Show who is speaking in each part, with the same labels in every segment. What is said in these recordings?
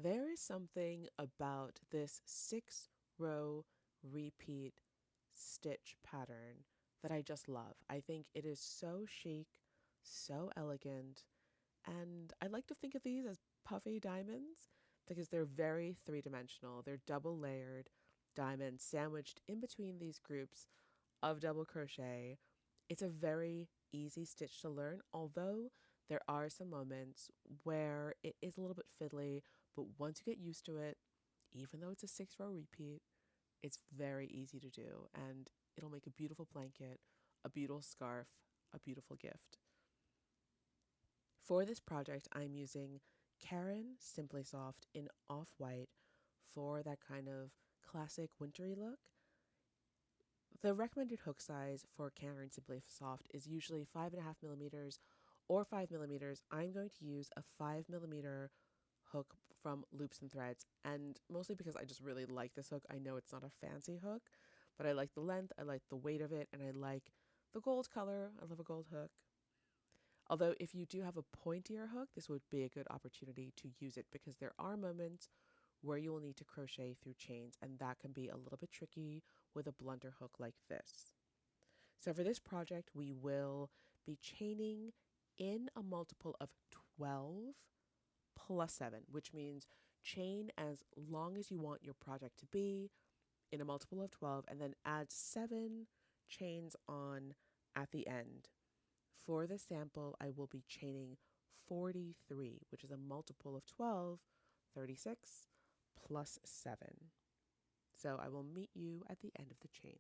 Speaker 1: There is something about this 6-row repeat stitch pattern that I just love. I think it is so chic, so elegant, and I like to think of these as puffy diamonds because they're very three-dimensional. They're double layered diamonds sandwiched in between these groups of double crochet. It's a very easy stitch to learn, although there are some moments where it is a little bit fiddly, but once you get used to it, even though it's a 6-row repeat, it's very easy to do, and it'll make a beautiful blanket, a beautiful scarf, a beautiful gift. For this project, I'm using Karen Simply Soft in off-white for that kind of classic wintry look. The recommended hook size for Karen Simply Soft is usually 5.5 millimeters or 5 millimeters. I'm going to use a 5 millimeter hook from Loops and Threads, and mostly because I just really like this hook. I know it's not a fancy hook, but I like the length, I like the weight of it, and I like the gold color. I love a gold hook. Although if you do have a pointier hook, this would be a good opportunity to use it because there are moments where you will need to crochet through chains, and that can be a little bit tricky with a blunter hook like this. So for this project, we will be chaining in a multiple of 12 plus 7, which means chain as long as you want your project to be in a multiple of 12, and then add 7 chains on at the end. For the sample, I will be chaining 43, which is a multiple of 12, 36, plus 7. So I will meet you at the end of the chain.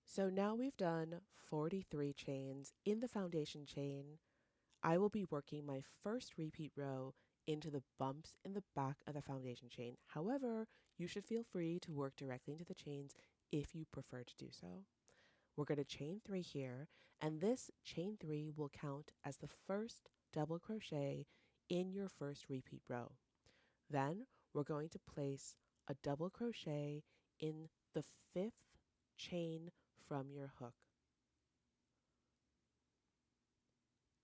Speaker 1: So now we've done 43 chains in the foundation chain. I will be working my first repeat row into the bumps in the back of the foundation chain. However, you should feel free to work directly into the chains if you prefer to do so. We're going to chain 3 here, and this chain 3 will count as the first double crochet in your first repeat row. Then we're going to place a double crochet in the 5th chain from your hook.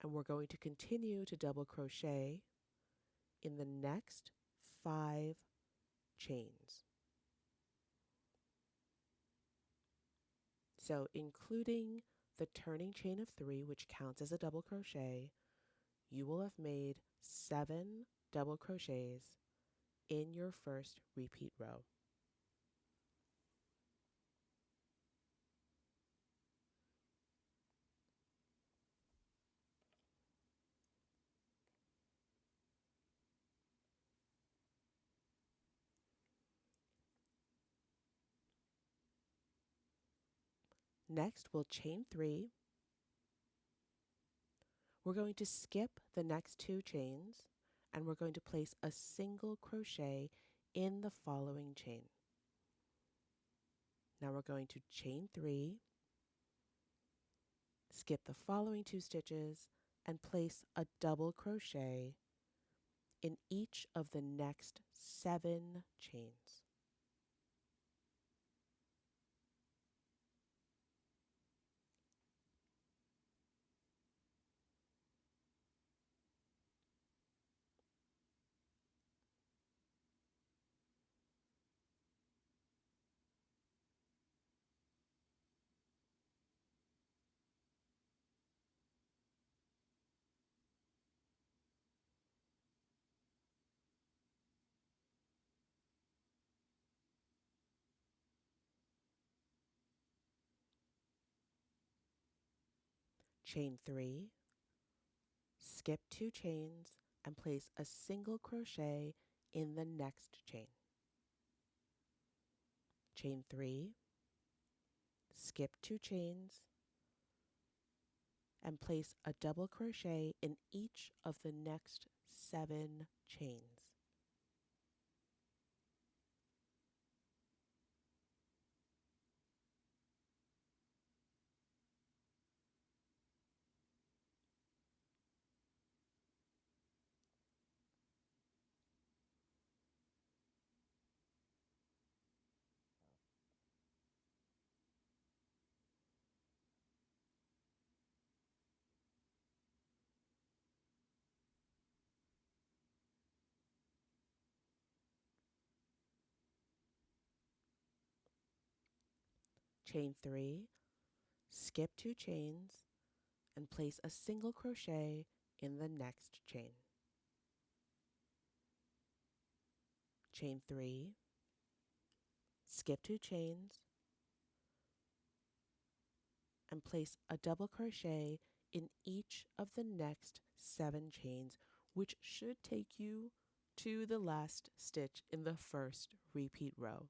Speaker 1: And we're going to continue to double crochet in the next 5 chains. So including the turning chain of 3, which counts as a double crochet, you will have made 7 double crochets in your first repeat row. Next, we'll chain 3. We're going to skip the next 2 chains, and we're going to place a single crochet in the following chain. Now we're going to chain 3, skip the following 2 stitches, and place a double crochet in each of the next 7 chains. Chain 3, skip 2 chains, and place a single crochet in the next chain. Chain 3, skip 2 chains, and place a double crochet in each of the next 7 chains. chain 3, skip 2 chains, and place a single crochet in the next chain. Chain 3, skip 2 chains, and place a double crochet in each of the next 7 chains, which should take you to the last stitch in the first repeat row.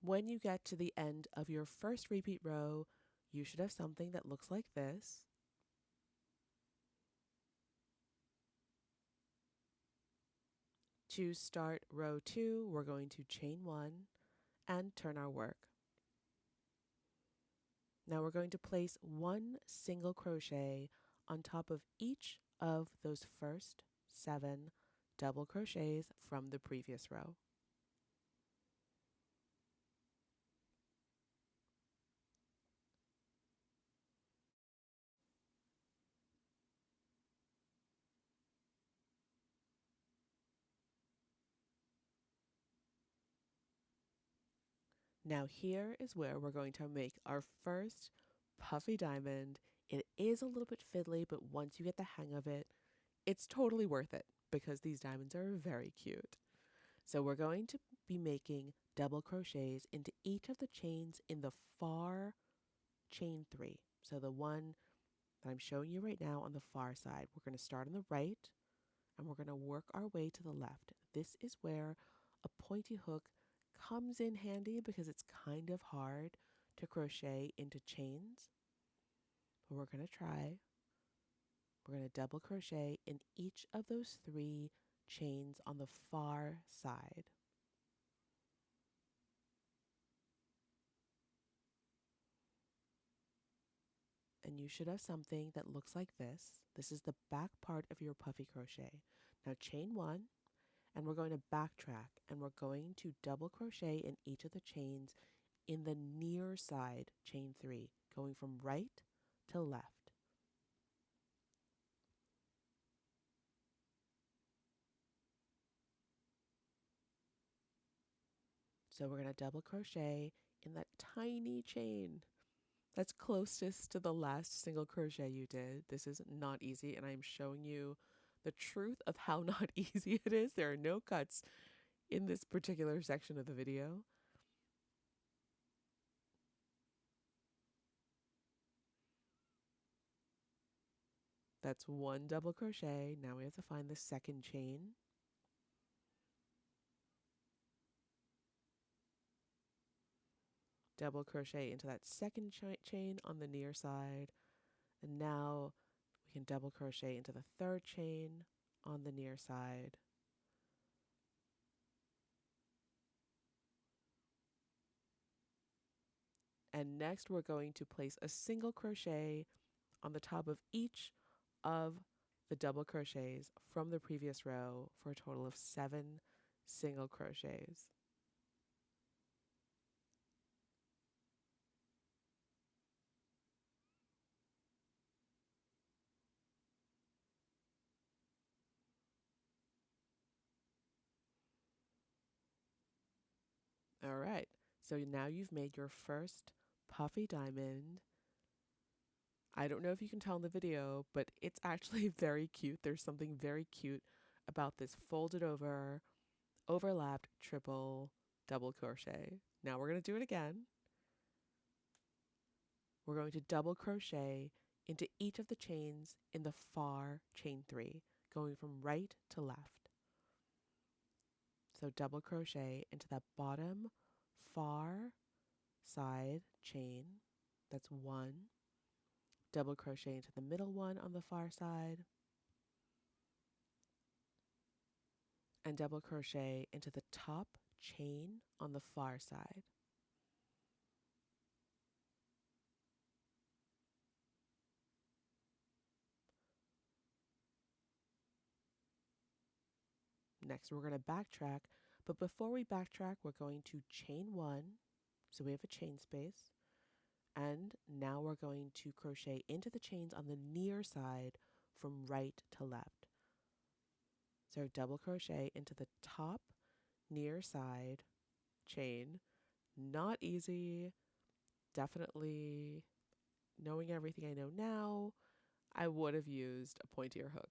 Speaker 1: When you get to the end of your first repeat row, you should have something that looks like this. To start row 2, we're going to chain 1 and turn our work. Now we're going to place 1 single crochet on top of each of those first 7 double crochets from the previous row. Now here is where we're going to make our first puffy diamond. It is a little bit fiddly, but once you get the hang of it, it's totally worth it because these diamonds are very cute. So we're going to be making double crochets into each of the chains in the far chain 3. So the one that I'm showing you right now on the far side. We're going to start on the right and we're going to work our way to the left. This is where a pointy hook comes in handy because it's kind of hard to crochet into chains. But we're going to try. We're going to double crochet in each of those 3 chains on the far side. And you should have something that looks like this. This is the back part of your puffy crochet. Now chain 1, and we're going to backtrack, and we're going to double crochet in each of the chains in the near side, chain 3, going from right to left. So we're going to double crochet in that tiny chain that's closest to the last single crochet you did. This is not easy, and I'm showing you the truth of how not easy it is. There are no cuts in this particular section of the video. That's 1 double crochet. Now we have to find the second chain. Double crochet into that second chain on the near side, and now we can double crochet into the third chain on the near side. And next we're going to place a single crochet on the top of each of the double crochets from the previous row for a total of 7 single crochets. All right, so now you've made your first puffy diamond. I don't know if you can tell in the video, but it's actually very cute. There's something very cute about this folded over, overlapped triple double crochet. Now we're going to do it again. We're going to double crochet into each of the chains in the far chain 3, going from right to left. So double crochet into that bottom far side chain. That's 1. Double crochet into the middle one on the far side. And double crochet into the top chain on the far side. Next, we're going to backtrack, but before we backtrack, we're going to chain one, so we have a chain space, and now we're going to crochet into the chains on the near side from right to left. So double crochet into the top near side chain. Not easy, definitely knowing everything I know now, I would have used a pointier hook.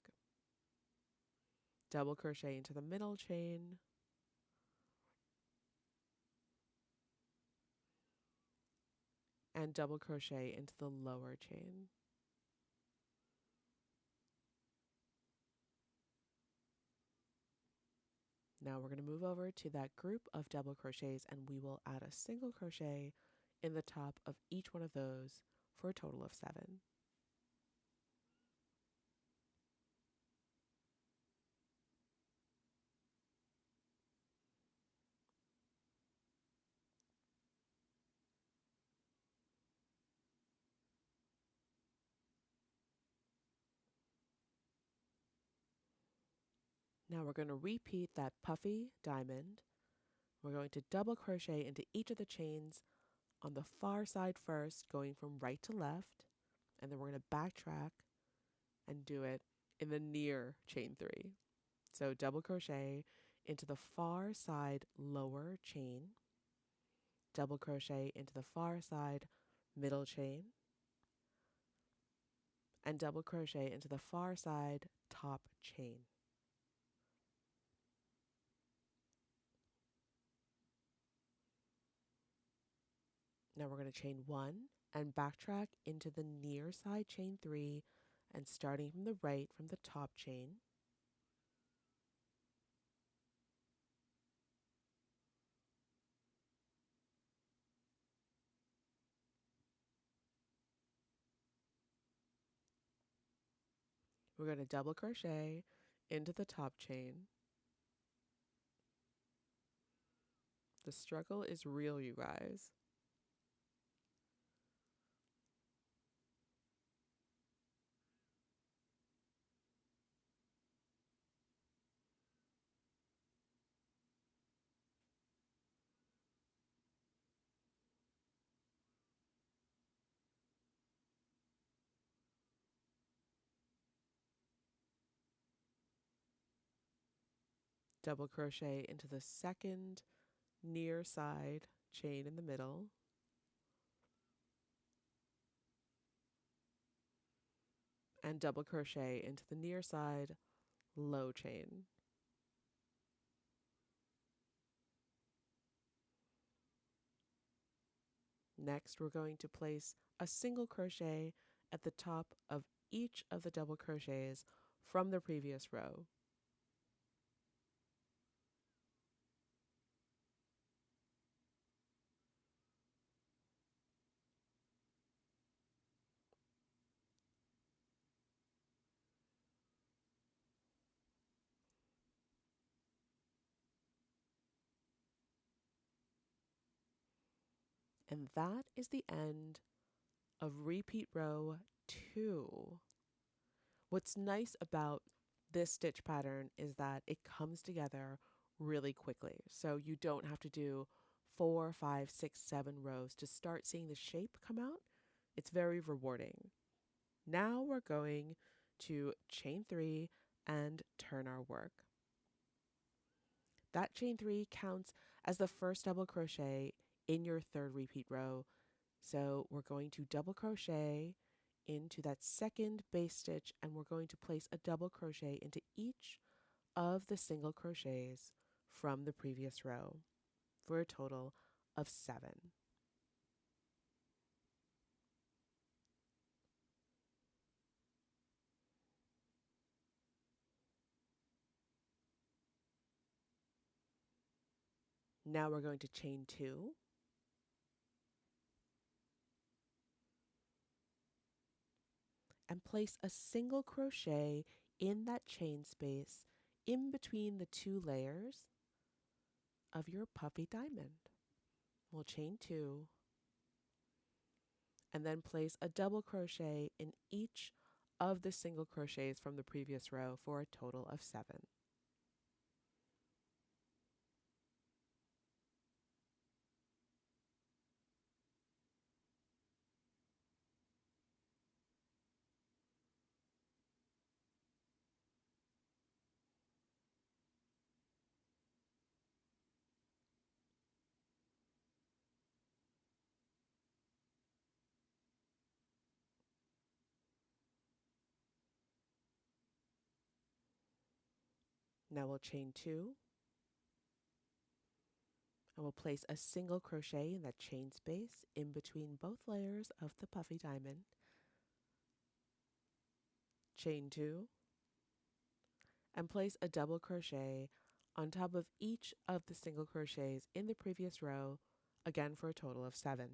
Speaker 1: Double crochet into the middle chain, and double crochet into the lower chain. Now we're going to move over to that group of double crochets, and we will add a single crochet in the top of each one of those for a total of 7. Now we're going to repeat that puffy diamond. We're going to double crochet into each of the chains on the far side first, going from right to left, and then we're going to backtrack and do it in the near chain 3. So double crochet into the far side lower chain, double crochet into the far side middle chain, and double crochet into the far side top chain. Now we're going to chain 1 and backtrack into the near side chain 3, and starting from the right from the top chain. We're going to double crochet into the top chain. The struggle is real, you guys. Double crochet into the second near side chain in the middle, and double crochet into the near side low chain. Next, we're going to place a single crochet at the top of each of the double crochets from the previous row. And that is the end of repeat row 2. What's nice about this stitch pattern is that it comes together really quickly. So you don't have to do 4, 5, 6, 7 rows to start seeing the shape come out. It's very rewarding. Now we're going to chain 3 and turn our work. That chain 3 counts as the first double crochet in your third repeat row. So we're going to double crochet into that second base stitch, and we're going to place a double crochet into each of the single crochets from the previous row for a total of 7. Now we're going to chain 2. And place a single crochet in that chain space in between the 2 layers of your puffy diamond. We'll chain 2 and then place a double crochet in each of the single crochets from the previous row for a total of 7. Now we'll chain 2, and we'll place a single crochet in that chain space in between both layers of the puffy diamond. Chain 2, and place a double crochet on top of each of the single crochets in the previous row, again for a total of 7.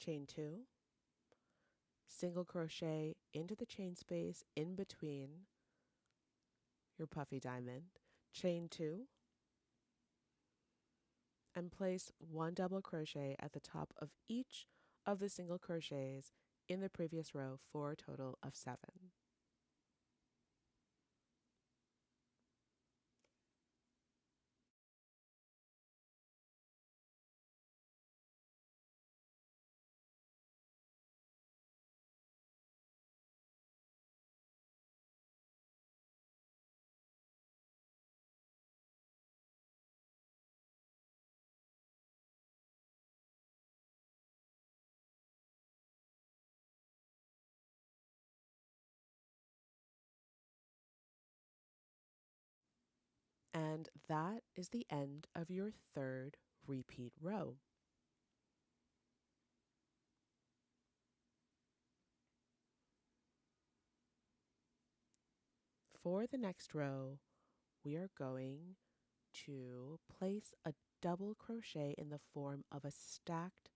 Speaker 1: Chain 2, single crochet into the chain space in between your puffy diamond, chain 2, and place 1 double crochet at the top of each of the single crochets in the previous row for a total of 7. And that is the end of your 3rd repeat row. For the next row, we are going to place a double crochet in the form of a stacked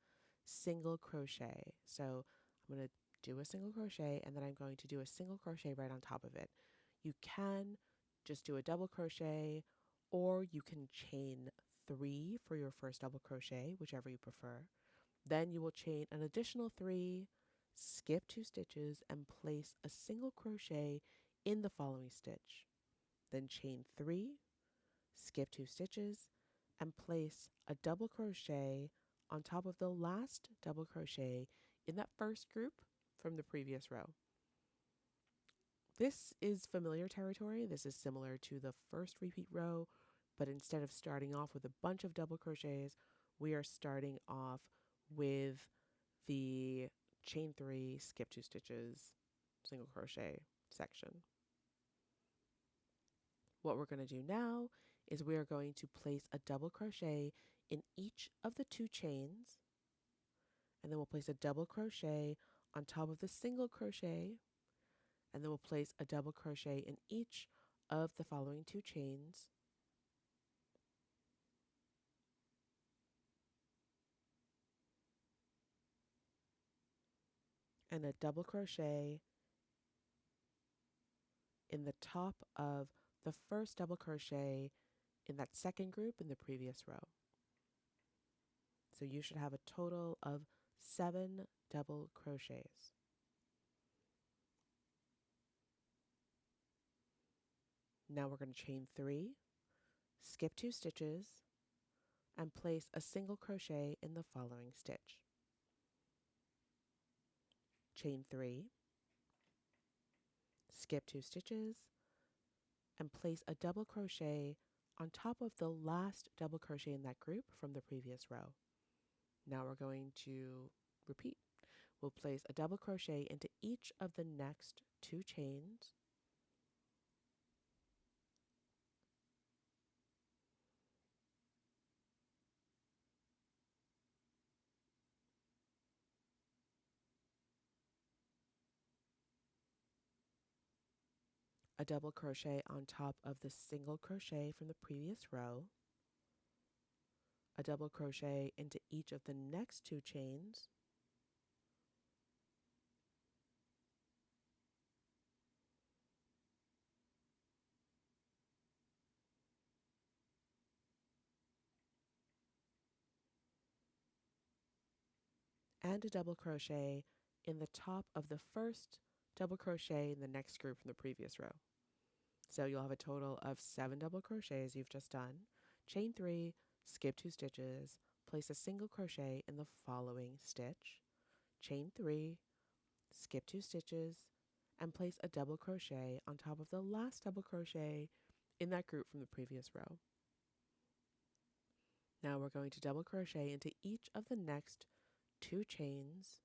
Speaker 1: single crochet. So I'm going to do a single crochet, and then I'm going to do a single crochet right on top of it. You can just do a double crochet, or you can chain 3 for your first double crochet, whichever you prefer. Then you will chain an additional 3, skip 2 stitches, and place a single crochet in the following stitch. Then chain 3, skip 2 stitches, and place a double crochet on top of the last double crochet in that first group from the previous row. This is familiar territory. This is similar to the first repeat row, but instead of starting off with a bunch of double crochets, we are starting off with the chain 3, skip 2 stitches, single crochet section. What we're going to do now is we are going to place a double crochet in each of the 2 chains, and then we'll place a double crochet on top of the single crochet, and then we'll place a double crochet in each of the following 2 chains, and a double crochet in the top of the first double crochet in that second group in the previous row. So you should have a total of 7 double crochets. Now we're going to chain 3, skip 2 stitches, and place a single crochet in the following stitch. Chain 3, skip 2 stitches, and place a double crochet on top of the last double crochet in that group from the previous row. Now we're going to repeat. We'll place a double crochet into each of the next 2 chains, a double crochet on top of the single crochet from the previous row, a double crochet into each of the next 2 chains, and a double crochet in the top of the first double crochet in the next group from the previous row. So you'll have a total of 7 double crochets you've just done. Chain 3, skip 2 stitches, place a single crochet in the following stitch, chain 3, skip 2 stitches, and place a double crochet on top of the last double crochet in that group from the previous row. Now we're going to double crochet into each of the next 2 chains,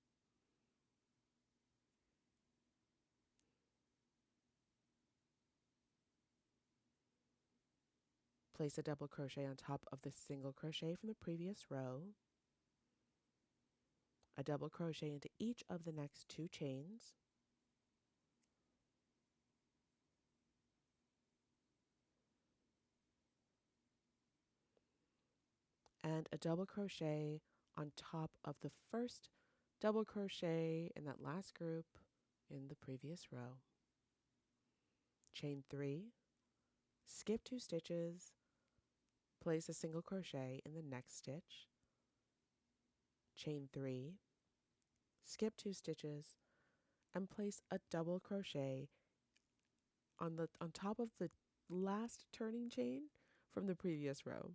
Speaker 1: place a double crochet on top of the single crochet from the previous row, a double crochet into each of the next 2 chains, and a double crochet on top of the first double crochet in that last group in the previous row. Chain 3, skip 2 stitches, place a single crochet in the next stitch, chain 3, skip 2 stitches, and place a double crochet on top of the last turning chain from the previous row.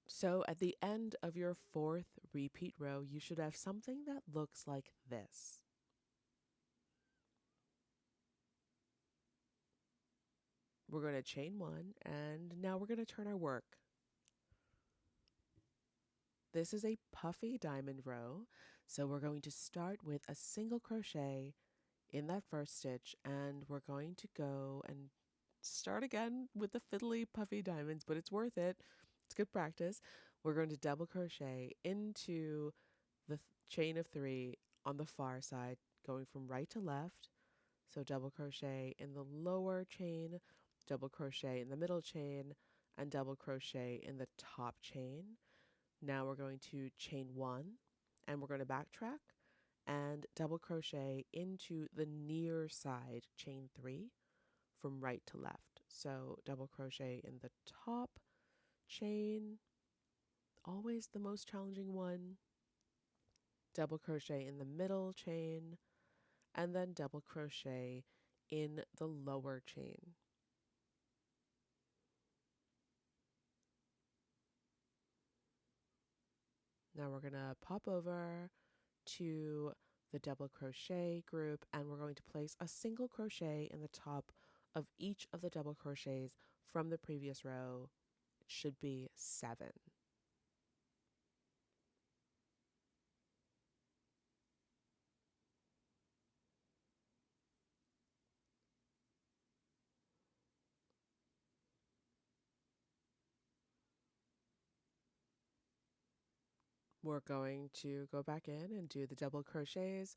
Speaker 1: So at the end of your 4th repeat row, you should have something that looks like this. We're going to chain 1, and now we're going to turn our work. This is a puffy diamond row, so we're going to start with a single crochet in that first stitch, and we're going to go and start again with the fiddly puffy diamonds, but it's worth it. It's good practice. We're going to double crochet into the chain of 3 on the far side, going from right to left. So double crochet in the lower chain, double crochet in the middle chain, and double crochet in the top chain. Now we're going to chain 1, and we're going to backtrack and double crochet into the near side, chain 3, from right to left. So double crochet in the top chain, always the most challenging one, double crochet in the middle chain, and then double crochet in the lower chain. Now we're going to pop over to the double crochet group, and we're going to place a single crochet in the top of each of the double crochets from the previous row. It should be 7. We're going to go back in and do the double crochets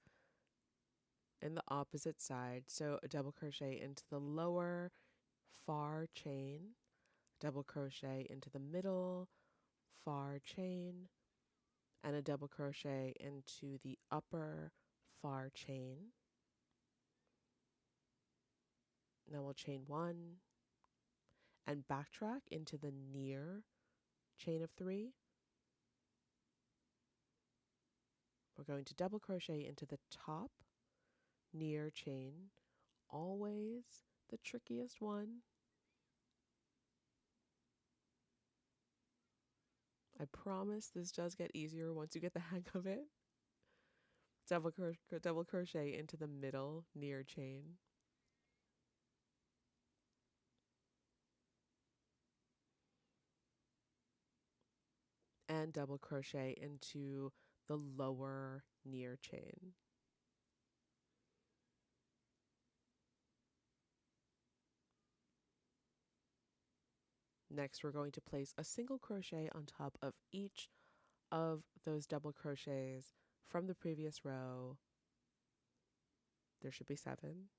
Speaker 1: in the opposite side. So a double crochet into the lower far chain, double crochet into the middle far chain, and a double crochet into the upper far chain. Now we'll chain 1 and backtrack into the near chain of 3. We're going to double crochet into the top near chain, always the trickiest one. I promise this does get easier once you get the hang of it. Double crochet into the middle near chain. And double crochet into the lower near chain. Next, we're going to place a single crochet on top of each of those double crochets from the previous row. There should be 7.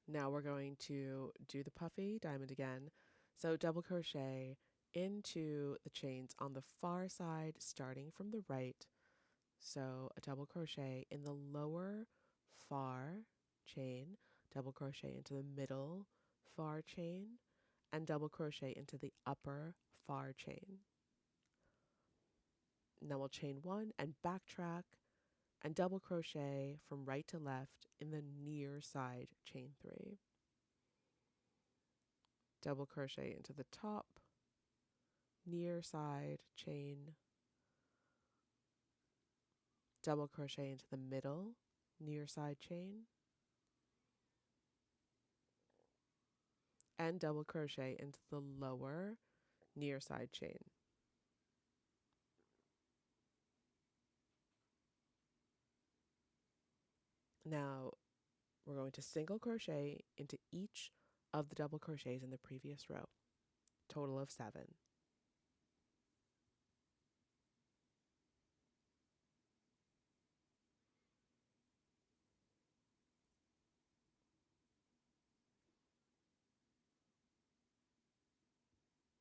Speaker 1: Now we're going to do the puffy diamond again. So double crochet into the chains on the far side, starting from the right. So a double crochet in the lower far chain, double crochet into the middle far chain, and double crochet into the upper far chain. Now we'll chain one and backtrack and double crochet from right to left in the near side chain 3. Double crochet into the top, near side chain, double crochet into the middle, near side chain, and double crochet into the lower, near side chain. Now we're going to single crochet into each of the double crochets in the previous row, total of 7.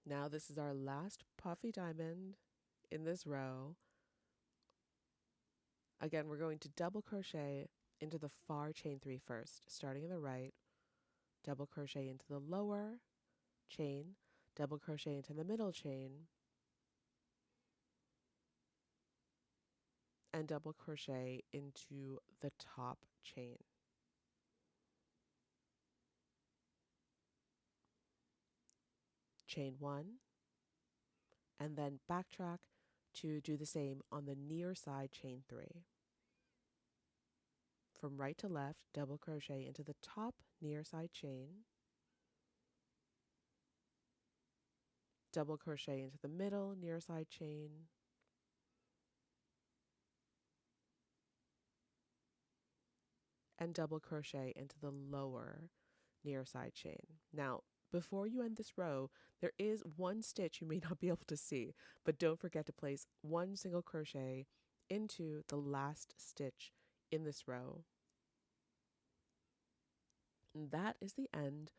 Speaker 1: Now this is our last puffy diamond in this row. Again, we're going to double crochet into the far chain 3 first, starting in the right, double crochet into the lower chain, double crochet into the middle chain, and double crochet into the top chain. Chain 1, and then backtrack to do the same on the near side chain 3. From right to left, double crochet into the top near side chain, double crochet into the middle near side chain, and double crochet into the lower near side chain. Now, before you end this row, there is one stitch you may not be able to see, but don't forget to place one single crochet into the last stitch in this row. And that is the end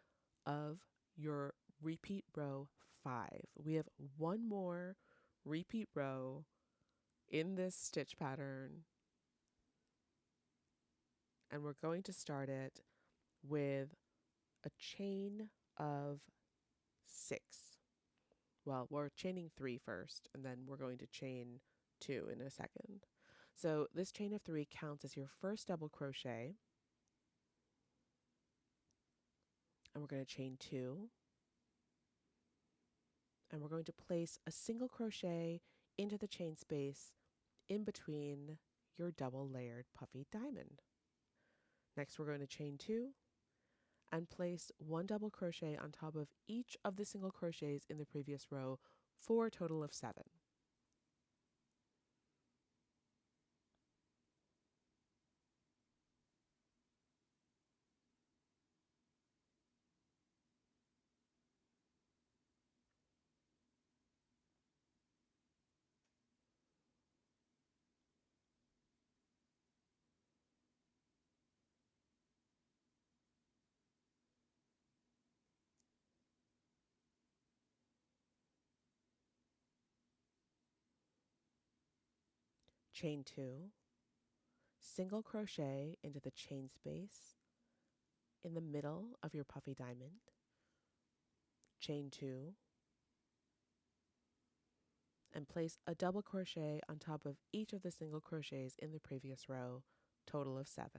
Speaker 1: of your repeat row 5. We have one more repeat row in this stitch pattern, and we're going to start it with a chain of 6. Well, we're chaining 3 first, and then we're going to chain 2 in a second. So this chain of 3 counts as your first double crochet, and we're going to chain 2, and we're going to place a single crochet into the chain space in between your double layered puffy diamond. Next, we're going to chain 2 and place one double crochet on top of each of the single crochets in the previous row for a total of 7. Chain 2, single crochet into the chain space in the middle of your puffy diamond, chain 2, and place a double crochet on top of each of the single crochets in the previous row, total of 7.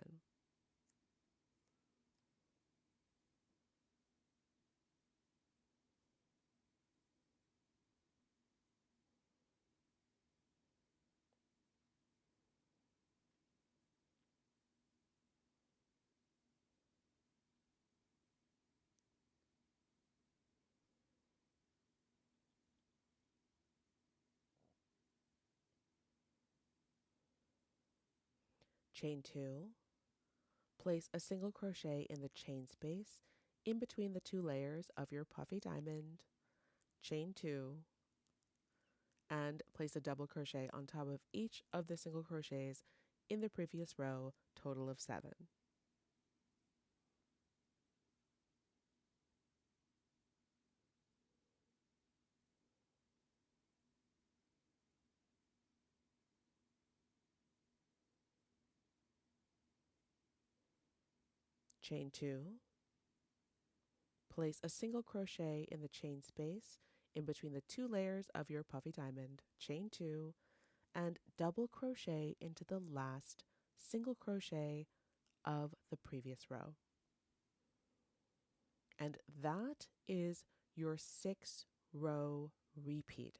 Speaker 1: Chain 2, place a single crochet in the chain space in between the 2 layers of your puffy diamond, chain 2, and place a double crochet on top of each of the single crochets in the previous row, total of 7. chain 2, place a single crochet in the chain space in between the 2 layers of your puffy diamond, chain 2, and double crochet into the last single crochet of the previous row. And that is your 6-row repeat.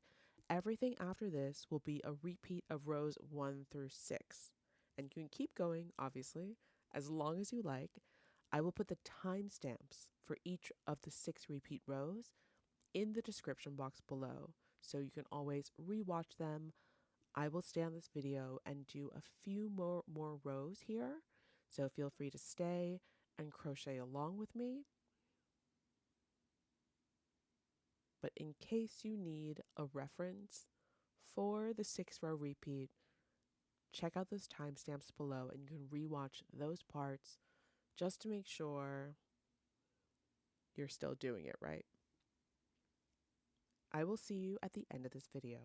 Speaker 1: Everything after this will be a repeat of rows 1 through 6. And you can keep going, obviously, as long as you like. I will put the timestamps for each of the 6 repeat rows in the description box below, so you can always rewatch them. I will stay on this video and do a few more rows here, so feel free to stay and crochet along with me. But in case you need a reference for the 6-row repeat, check out those timestamps below and you can rewatch those parts just to make sure you're still doing it right. I will see you at the end of this video.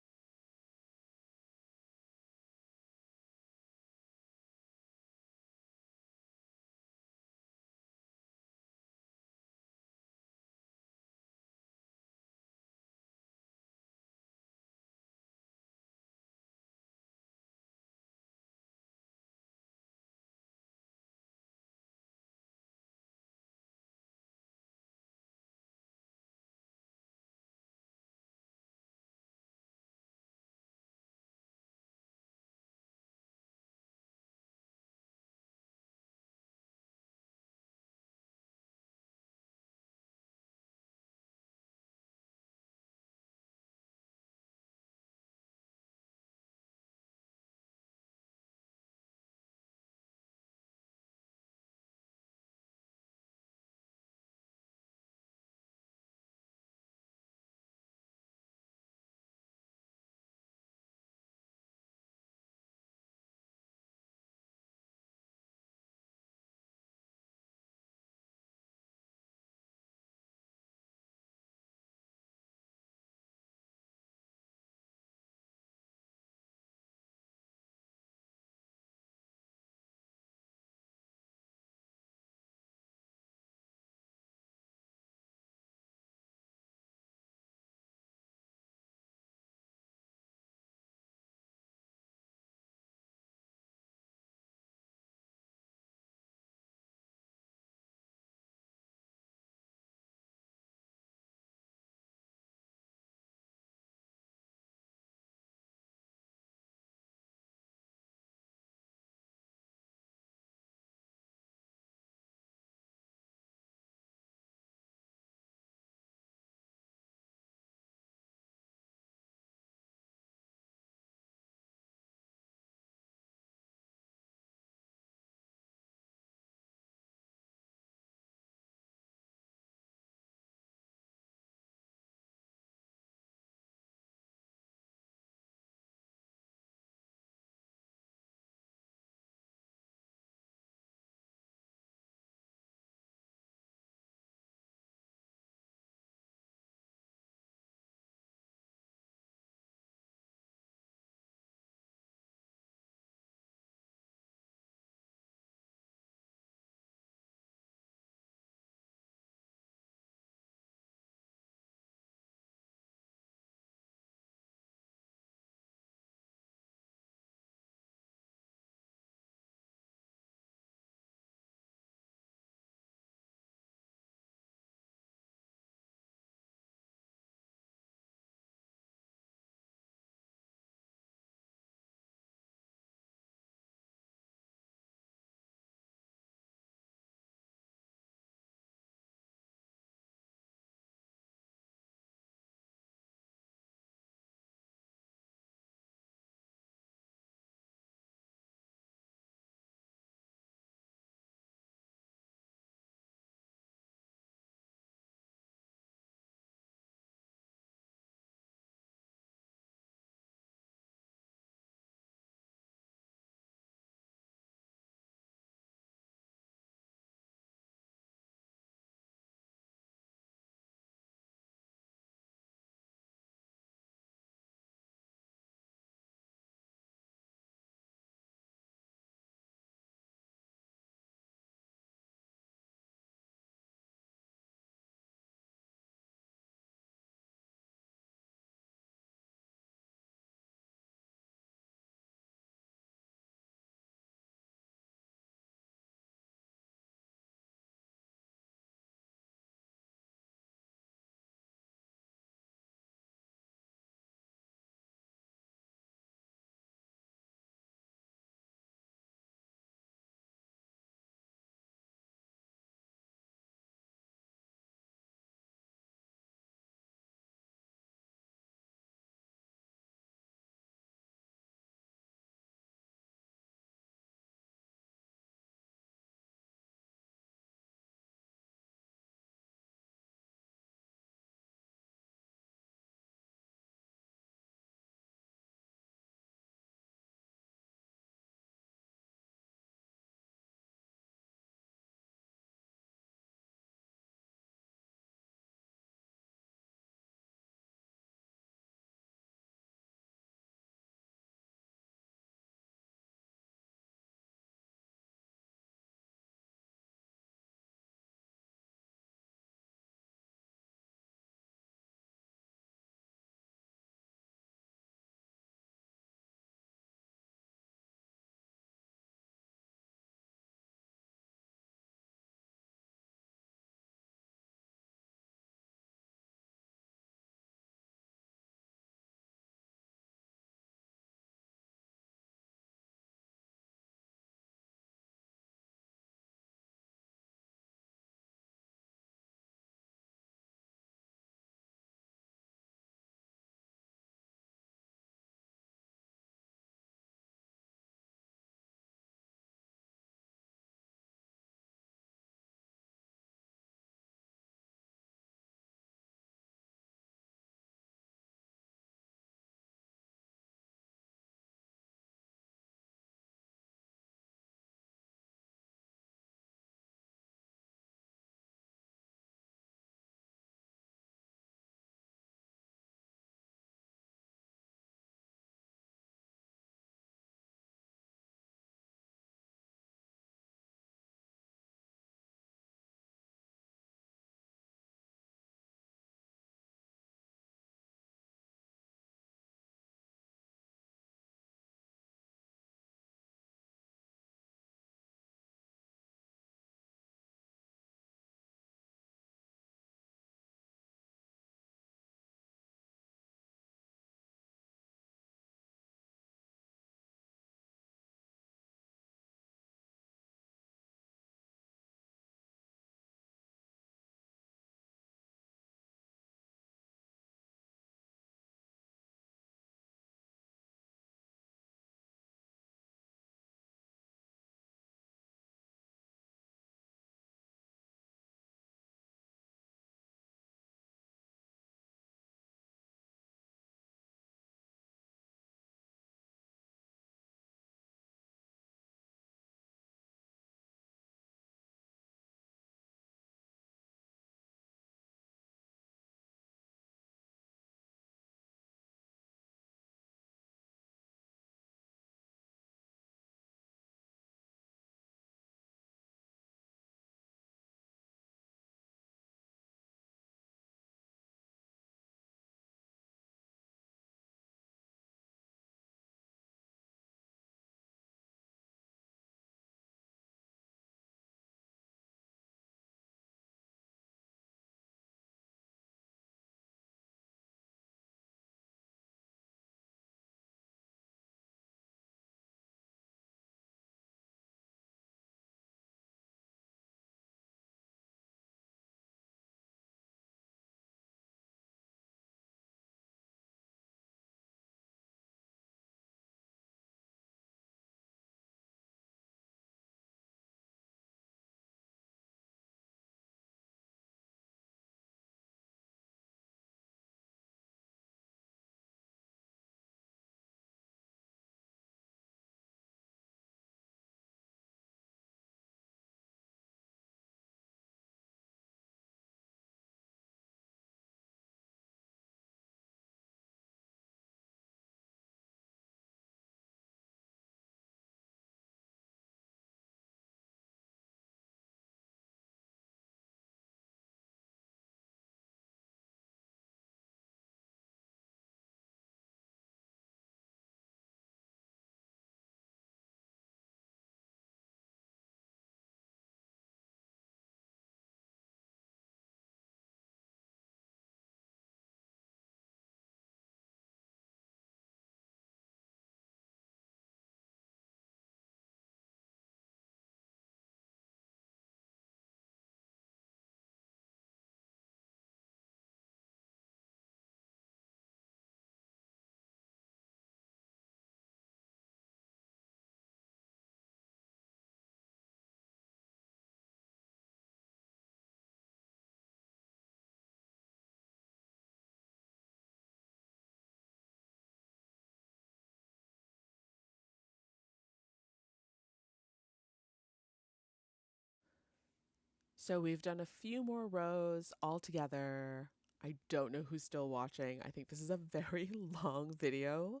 Speaker 1: So we've done a few more rows all together. I don't know who's still watching. I think this is a very long video.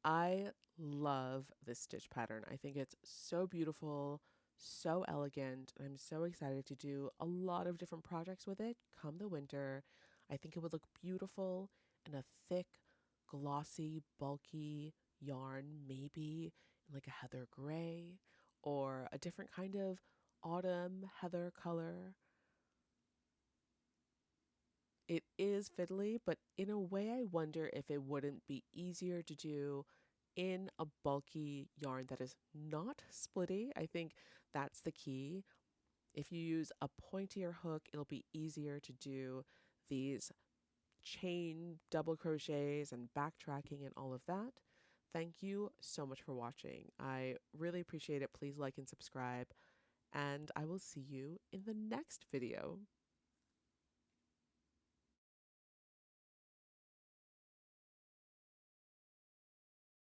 Speaker 1: I love this stitch pattern. I think it's so beautiful, so elegant. I'm so excited to do a lot of different projects with it come the winter. I think it would look beautiful in a thick, glossy, bulky yarn, maybe in like a heather gray or a different kind of autumn heather color. It is fiddly, but in a way, I wonder if it wouldn't be easier to do in a bulky yarn that is not splitty. I think that's the key. If you use a pointier hook, it'll be easier to do these chain double crochets and backtracking and all of that. Thank you so much for watching. I really appreciate it. Please like and subscribe, and I will see you in the next video.